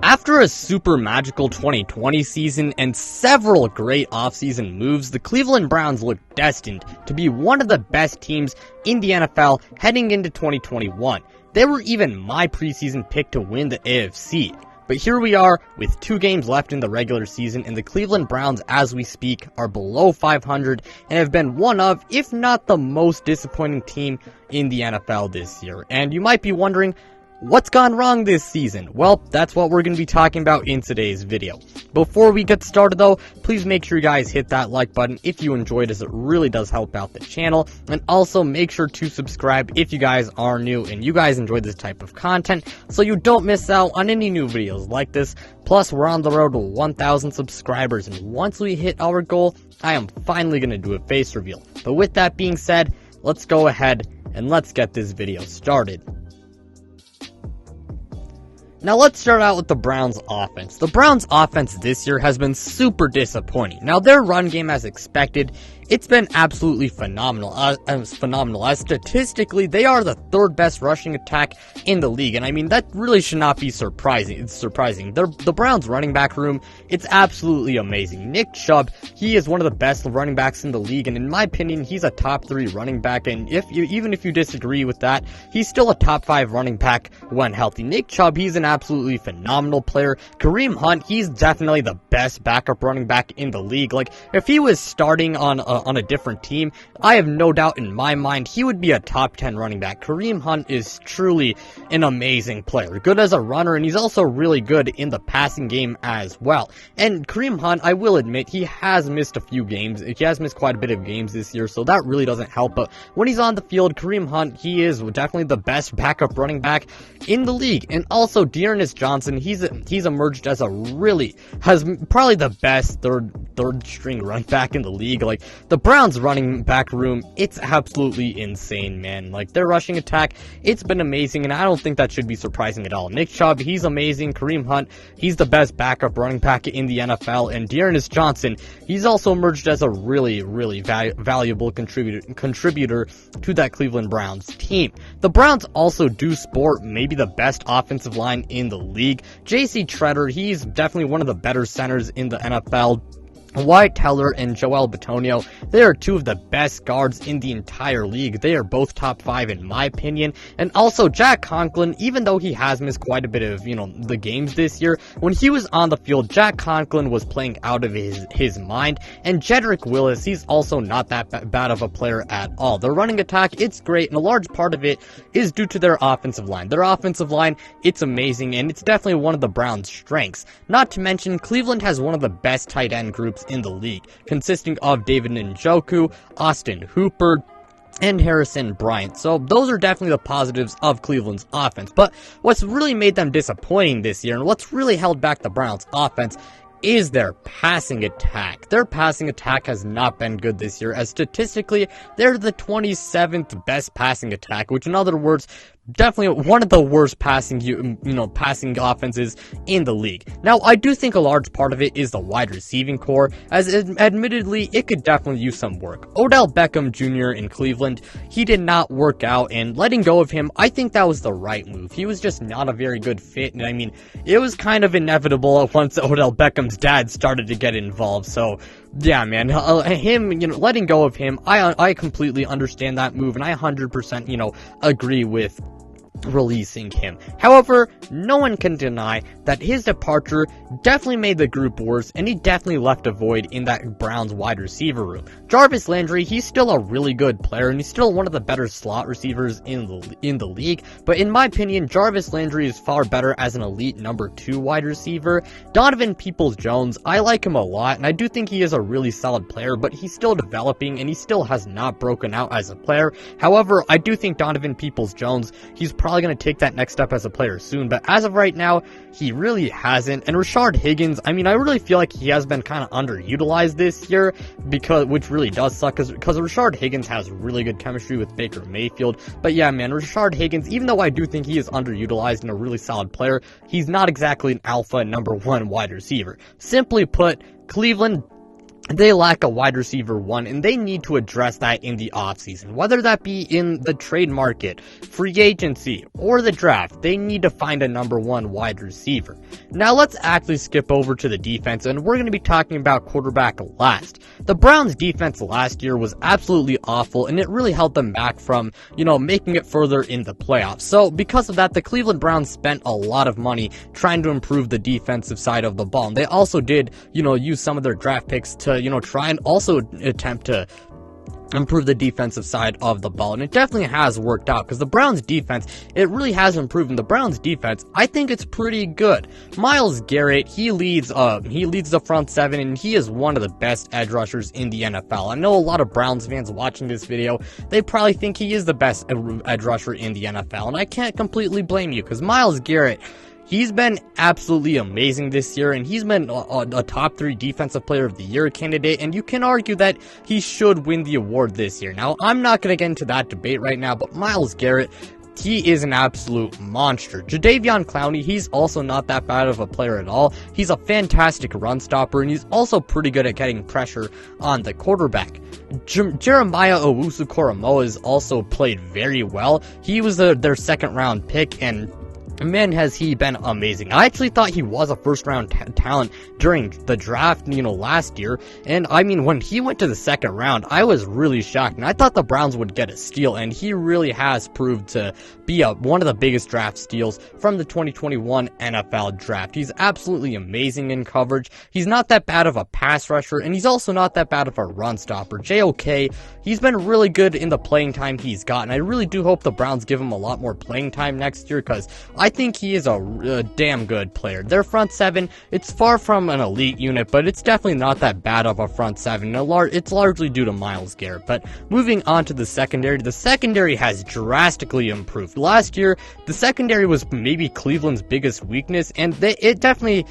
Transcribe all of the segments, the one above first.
After a super magical 2020 season and several great offseason moves, the Cleveland Browns look destined to be one of the best teams in the NFL heading into 2021. They were even my preseason pick to win the AFC. But here we are with 2 games left in the regular season, and the Cleveland Browns, as we speak, are below 500 and have been one of, if not the most disappointing team in the NFL this year. And you might be wondering, what's gone wrong this season? Well, that's what we're going to be talking about in today's video. Before we get started though, please make sure you guys hit that like button if you enjoyed, as it really does help out the channel. And also make sure to subscribe if you guys are new and you guys enjoy this type of content, so you don't miss out on any new videos like this. Plus, we're on the road to 1,000 subscribers, and once we hit our goal, I am finally going to do a face reveal. But with that being said, let's go ahead and let's get this video started. Now let's start out with the Browns offense. The Browns offense this year has been super disappointing. Now their run game, as expected, it's been absolutely phenomenal. As statistically, they are the 3rd best rushing attack in the league, and I mean that really should not be surprising. It's surprising. The Browns running back room, it's absolutely amazing. Nick Chubb, he is one of the best running backs in the league, and in my opinion, he's a top 3 running back. And even if you disagree with that, he's still a top 5 running back when healthy. Nick Chubb, he's an absolutely phenomenal player. Kareem Hunt, he's definitely the best backup running back in the league. Like, if he was starting on a different team, I have no doubt in my mind he would be a top 10 running back. Kareem Hunt is truly an amazing player, good as a runner, and he's also really good in the passing game as well. And Kareem Hunt, I will admit, he has missed a few games. He has missed quite a bit of games this year, so that really doesn't help. But when he's on the field, Kareem Hunt, he is definitely the best backup running back in the league. And also Dearness Johnson, he's emerged as has probably the best third string running back in the league. Like, the Browns running back room, it's absolutely insane, man. Like, their rushing attack, it's been amazing, and I don't think that should be surprising at all. Nick Chubb, he's amazing. Kareem Hunt, he's the best backup running back in the NFL, and Dearness Johnson, he's also emerged as a really valuable contributor to that Cleveland Browns team. The Browns also do sport maybe the best offensive line in the league. J.C. Tretter, he's definitely one of the better centers in the NFL. Wyatt Teller and Joel Bitonio, they are 2 of the best guards in the entire league. They are both top 5 in my opinion. And also Jack Conklin, even though he has missed quite a bit of, the games this year, when he was on the field, Jack Conklin was playing out of his mind. And Jedrick Willis, he's also not that bad of a player at all. Their running attack, it's great, and a large part of it is due to their offensive line. Their offensive line, it's amazing, and it's definitely one of the Browns' strengths. Not to mention, Cleveland has one of the best tight end groups in the league, consisting of David Njoku, Austin Hooper, and Harrison Bryant. So those are definitely the positives of Cleveland's offense. But what's really made them disappointing this year, and what's really held back the Browns' offense, is their passing attack. Their passing attack has not been good this year, as statistically, they're the 27th best passing attack, which in other words, definitely one of the worst passing offenses in the league. Now, I do think a large part of it is the wide receiving core, as admittedly, it could definitely use some work. Odell Beckham Jr. in Cleveland, he did not work out, and letting go of him, I think that was the right move. He was just not a very good fit, and I mean, it was kind of inevitable once Odell Beckham's dad started to get involved. So yeah, man, letting go of him, I completely understand that move, and I 100%, agree with releasing him. However, no one can deny that his departure definitely made the group worse, and he definitely left a void in that Browns wide receiver room. Jarvis Landry, he's still a really good player, and he's still one of the better slot receivers in the league, but in my opinion, Jarvis Landry is far better as an elite number 2 wide receiver. Donovan Peoples-Jones, I like him a lot, and I do think he is a really solid player, but he's still developing, and he still has not broken out as a player. However, I do think Donovan Peoples-Jones, he's probably going to take that next step as a player soon, but as of right now, he really hasn't. And Rashard Higgins, I mean, I really feel like he has been kind of underutilized this year, which really does suck, because Rashard Higgins has really good chemistry with Baker Mayfield. But yeah, man, Rashard Higgins, even though I do think he is underutilized and a really solid player, he's not exactly an alpha number 1 wide receiver. Simply put, Cleveland they lack a wide receiver one, and they need to address that in the offseason. Whether that be in the trade market, free agency, or the draft, they need to find a number one wide receiver. Now let's actually skip over to the defense, and we're going to be talking about quarterback last. The Browns' defense last year was absolutely awful, and it really held them back from, making it further in the playoffs. So because of that, the Cleveland Browns spent a lot of money trying to improve the defensive side of the ball. And they also did, use some of their draft picks to try and also attempt to improve the defensive side of the ball, and it definitely has worked out because the Browns defense, it really has improved. And the Browns defense, I think it's pretty good. Myles Garrett, he leads the front seven, and he is one of the best edge rushers in the NFL. I know a lot of Browns fans watching this video, they probably think he is the best edge rusher in the NFL, and I can't completely blame you because Myles Garrett, he's been absolutely amazing this year, and he's been a top 3 defensive player of the year candidate, and you can argue that he should win the award this year. Now, I'm not going to get into that debate right now, but Myles Garrett, he is an absolute monster. Jadeveon Clowney, he's also not that bad of a player at all. He's a fantastic run stopper, and he's also pretty good at getting pressure on the quarterback. Jeremiah Owusukoromo has also played very well. He was their second round pick, and man, has he been amazing. I actually thought he was a first-round talent during the draft, last year. And, when he went to the second round, I was really shocked. And I thought the Browns would get a steal, and he really has proved to be one of the biggest draft steals from the 2021 NFL draft. He's absolutely amazing in coverage. He's not that bad of a pass rusher, and he's also not that bad of a run stopper. JOK, he's been really good in the playing time he's gotten. I really do hope the Browns give him a lot more playing time next year, because I think he is a damn good player. Their front seven, it's far from an elite unit, but it's definitely not that bad of a front seven. It's largely due to Myles Garrett. But moving on to the secondary has drastically improved. Last year, the secondary was maybe Cleveland's biggest weakness, and it definitely...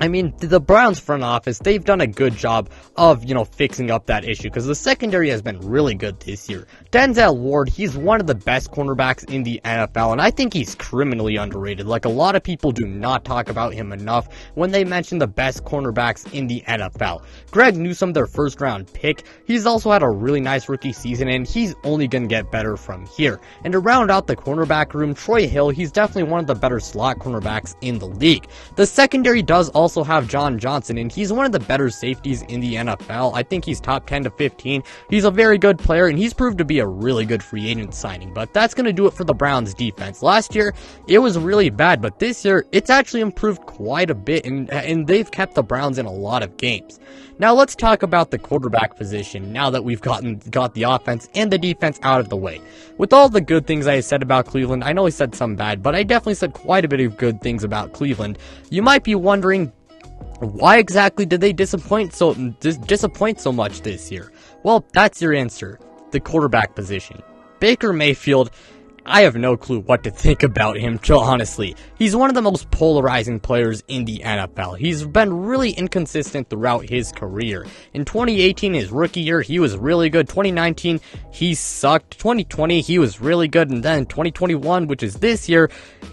the Browns front office, they've done a good job of, fixing up that issue, because the secondary has been really good this year. Denzel Ward, he's one of the best cornerbacks in the NFL, and I think he's criminally underrated. Like, a lot of people do not talk about him enough when they mention the best cornerbacks in the NFL. Greg Newsome, their first round pick, he's also had a really nice rookie season, and he's only going to get better from here. And to round out the cornerback room, Troy Hill, he's definitely one of the better slot cornerbacks in the league. The secondary does also have John Johnson, and he's one of the better safeties in the NFL. I think he's top 10 to 15. He's a very good player, and he's proved to be a really good free agent signing. But that's going to do it for the Browns defense. Last year, it was really bad, but this year, it's actually improved quite a bit, and they've kept the Browns in a lot of games. Now let's talk about the quarterback position now that we've got the offense and the defense out of the way. With all the good things I said about Cleveland, I know I said some bad, but I definitely said quite a bit of good things about Cleveland. You might be wondering, why exactly did they disappoint so much this year? Well, that's your answer. The quarterback position. Baker Mayfield, I have no clue what to think about him, honestly. He's one of the most polarizing players in the NFL. He's been really inconsistent throughout his career. In 2018, his rookie year, he was really good. 2019, he sucked. 2020, he was really good. And then 2021, which is this year,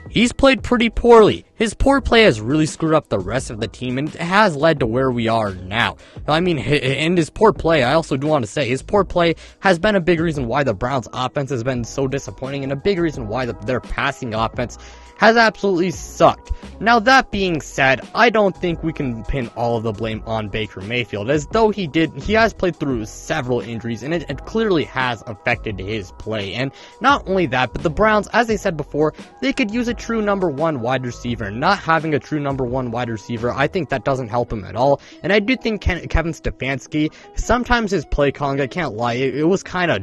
he's played pretty poorly. His poor play has really screwed up the rest of the team, and it has led to where we are now. And his poor play, I also do want to say, his poor play has been a big reason why the Browns' offense has been so disappointing, and a big reason why their passing offense has absolutely sucked. Now, that being said, I don't think we can pin all of the blame on Baker Mayfield, as though he has played through several injuries, and it clearly has affected his play. And not only that, but the Browns, as I said before, they could use a true number one wide receiver. Not having a true number one wide receiver, I think that doesn't help him at all. And I do think Kevin Stefanski, sometimes his play calling, I can't lie, it was kind of,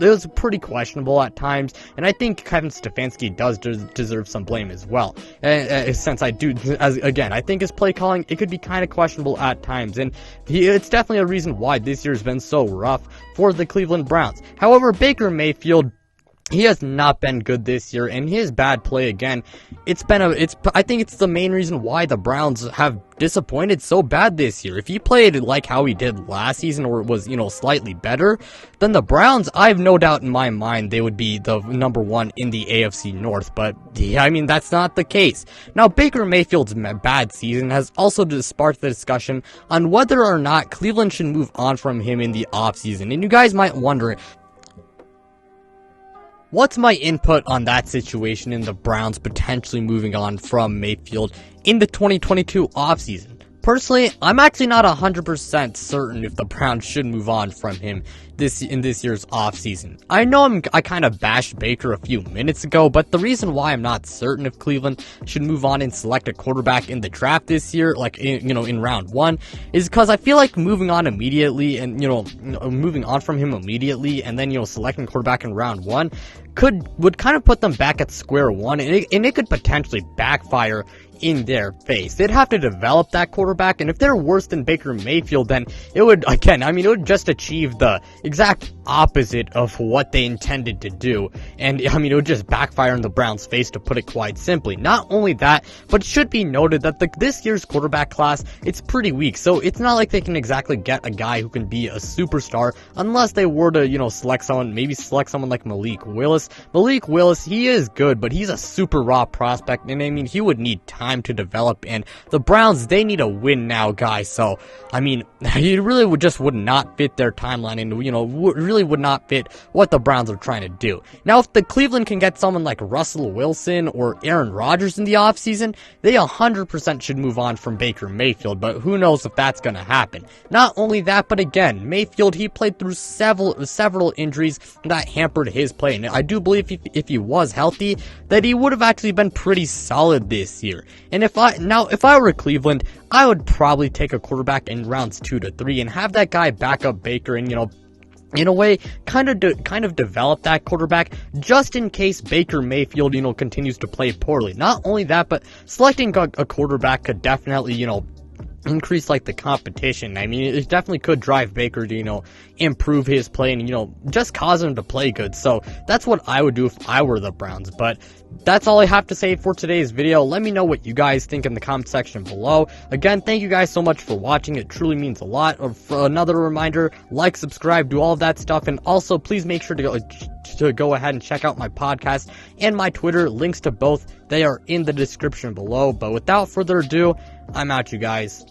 it was pretty questionable at times, and I think Kevin Stefanski does deserve some blame as well. Since I think his play calling, it could be kind of questionable at times, and it's definitely a reason why this year has been so rough for the Cleveland Browns. However, Baker Mayfield, He has not been good this year, and his bad play again, I think it's the main reason why the Browns have disappointed so bad this year. If he played like how he did last season, or was, slightly better, then the Browns, I have no doubt in my mind they would be the number one in the AFC North, but yeah, that's not the case. Now, Baker Mayfield's bad season has also sparked the discussion on whether or not Cleveland should move on from him in the offseason, and you guys might wonder, what's my input on that situation in the Browns potentially moving on from Mayfield in the 2022 offseason? Personally, I'm actually not 100% certain if the Browns should move on from him in this year's offseason. I know I kind of bashed Baker a few minutes ago, but the reason why I'm not certain if Cleveland should move on and select a quarterback in the draft this year, like in round 1, is because I feel like moving on immediately and moving on from him immediately and then selecting quarterback in round 1 would kind of put them back at square one, and it could potentially backfire in their face. They'd have to develop that quarterback, and if they're worse than Baker Mayfield, then it would it would just achieve the exact opposite of what they intended to do, and it would just backfire in the Browns' face, to put it quite simply. Not only that, but it should be noted that this year's quarterback class, it's pretty weak, so it's not like they can exactly get a guy who can be a superstar unless they were to, select someone like Malik Willis. Malik Willis, he is good, but he's a super raw prospect, and he would need time to develop, and the Browns, they need a win now, guys, so, he really would not fit their timeline, and, really would not fit what the Browns are trying to do. Now, if the Cleveland can get someone like Russell Wilson or Aaron Rodgers in the offseason, they 100% should move on from Baker Mayfield, but who knows if that's gonna happen. Not only that, but again, Mayfield, he played through several injuries that hampered his play, and I do believe if he was healthy, that he would have actually been pretty solid this year. And if I were Cleveland, I would probably take a quarterback in rounds 2 to 3 and have that guy back up Baker and, in a way, kind of develop that quarterback just in case Baker Mayfield, continues to play poorly. Not only that, but selecting a quarterback could definitely, increase the competition. It definitely could drive Baker to, improve his play and, just cause him to play good. So that's what I would do if I were the Browns. But that's all I have to say for today's video. Let me know what you guys think in the comment section below. Again, thank you guys so much for watching. It truly means a lot. For another reminder, like, subscribe, do all of that stuff. And also, please make sure to go ahead and check out my podcast and my Twitter. Links to both, they are in the description below. But without further ado, I'm out, you guys.